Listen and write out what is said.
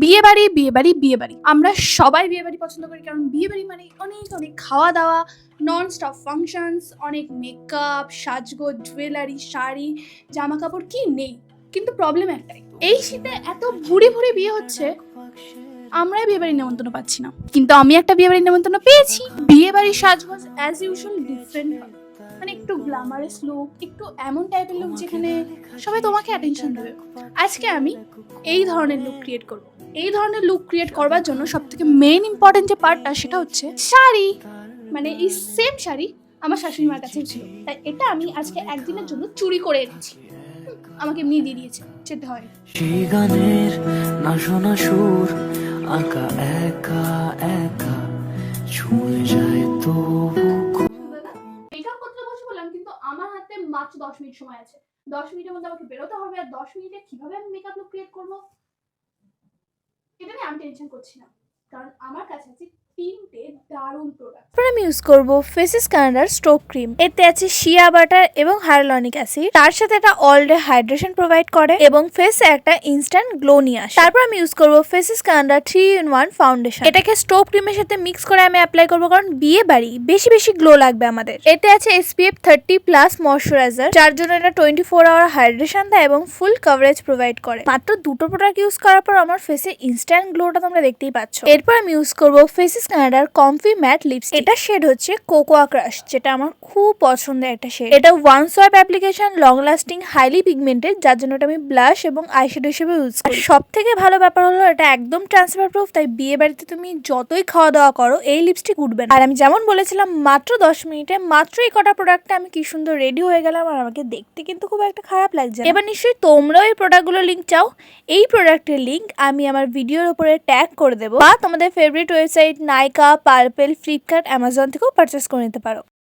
বিয়ে বাড়ি, বিয়ে বাড়ি, বিয়ে বাড়ি। আমরা সবাই বিয়ে বাড়ি পছন্দ করি, কারণ বিয়ে বাড়ি মানে অনেক অনেক খাওয়া দাওয়া, নন স্টপ ফাংশনস, অনেক মেকআপ, সাজগোজ, জুয়েলারি, শাড়ি, জামা কাপড়, কি নেই। কিন্তু প্রবলেম একটাই, এই শীতে এত ভুড়ি ভুড়ি বিয়ে হচ্ছে, আমরাই বিয়ে বাড়ির নেমন্তন্ন পাচ্ছি না। কিন্তু আমি একটা বিয়ে বাড়ির নেমন্তন্ন পেয়েছি। বিয়ে বাড়ির সাজগোজ অ্যাজ ইউজুয়াল ডিফারেন্ট হয়, মানে একটু গ্ল্যামারাস লুক, একটু এমন টাইপের লুক যেখানে সবাই তোমাকে অ্যাটেনশন দেবে। আজকে আমি এই ধরনের লুক ক্রিয়েট করব। এই ধরনের লুক ক্রিয়েট করবার জন্য সবথেকে মেইন ইম্পর্টেন্ট যে পার্টটা, সেটা হচ্ছে শাড়ি। মানে এই সেম শাড়ি আমার শাশুড়ি মার কাছেও ছিল, তাই এটা আমি আজকে একদিনের জন্য চুরি করে এনেছি। আমাকে এমনি দিয়ে দিয়েছে, যেতে হয়। সেই গানের না শোনা সুর আঁকা একা একা ছুঁয়ে যায় তবু। মেকআপ করতে বসে বললাম, কিন্তু আমার হাতে মাত্র 10 মিনিট সময় আছে। 10 মিনিটের মধ্যে আমাকে বেরোতে হবে, আর 10 মিনিটে কিভাবে আমি মেকআপ লুক ক্রিয়েট করবো এটা নিয়ে আমি টেনশন করছি না, কারণ আমার কাছে আছে 3টে দারুণ প্রোডাক্ট। এরপর আমি ইউজ করব ফেসেস কানাডার স্টোভ ক্রিম। এতে আছে শিয়া বাটার এবং হায়ালুরনিক অ্যাসিড, তার সাথে এটা অল ডে হাইড্রেশন প্রোভাইড করে এবং ফেসে একটা ইনস্ট্যান্ট গ্লো নিয়ে আসে। তারপর আমি ইউজ করব ফেসেস কানাডা 3-in-1 ফাউন্ডেশন। এটাকে স্টোভ ক্রিমের সাথে মিক্স করে আমি অ্যাপ্লাই করব, কারণ বিয়ে বাড়ি বেশি বেশি গ্লো লাগবে আমাদের। এতে আছে SPF 30+ ময়শ্চারাইজার, যার জন্য এটা 24 আওয়ার হাইড্রেশন দেয় এবং ফুল কভারেজ প্রোভাইড করে। মাত্র দুটো প্রোডাক্ট ইউজ করার পর আমার ফেসে ইনস্ট্যান্ট গ্লোটা তোমরা দেখতেই পাচ্ছ। এরপর আমি ইউজ করব ফেসেস কানাডার কমফি ম্যাট লিপস্টিক। এটা শেড হচ্ছে কোকোয়া ক্রাশ, যেটা আমার খুব পছন্দের একটা শেড। এটা one swipe application, long lasting, highly pigmented, যার জন্য এটা আমি ব্লাশ এবং আইশ্যাডো হিসেবে ইউজ করি। সব থেকে ভালো ব্যাপার হলো এটা একদম ট্রান্সফার প্রুফ, তাই বিয়ে বাড়িতে তুমি যতই খাওয়া দাওয়া করো এই লিপস্টিক উঠবে না। আর আমি যেমন বলেছিলাম মাত্র 10 মিনিটে মাত্র এই কটা প্রোডাক্টে আমি কি সুন্দর রেডি হয়ে গেলাম, আর আমাকে দেখতে কিন্তু খুব একটা খারাপ লাগছে না। এবার নিশ্চয়ই তোমরাও এই প্রোডাক্টগুলোর লিঙ্ক চাও। এই প্রোডাক্টের লিঙ্ক আমি আমার ভিডিওর উপরে ট্যাগ করে দেবো, বা তোমাদের ফেভারিট ওয়েবসাইট নাইকা, পার্পেল, ফ্লিপকার্ট, অ্যামাজন থেকেও পারচেস করে নিতে পারো।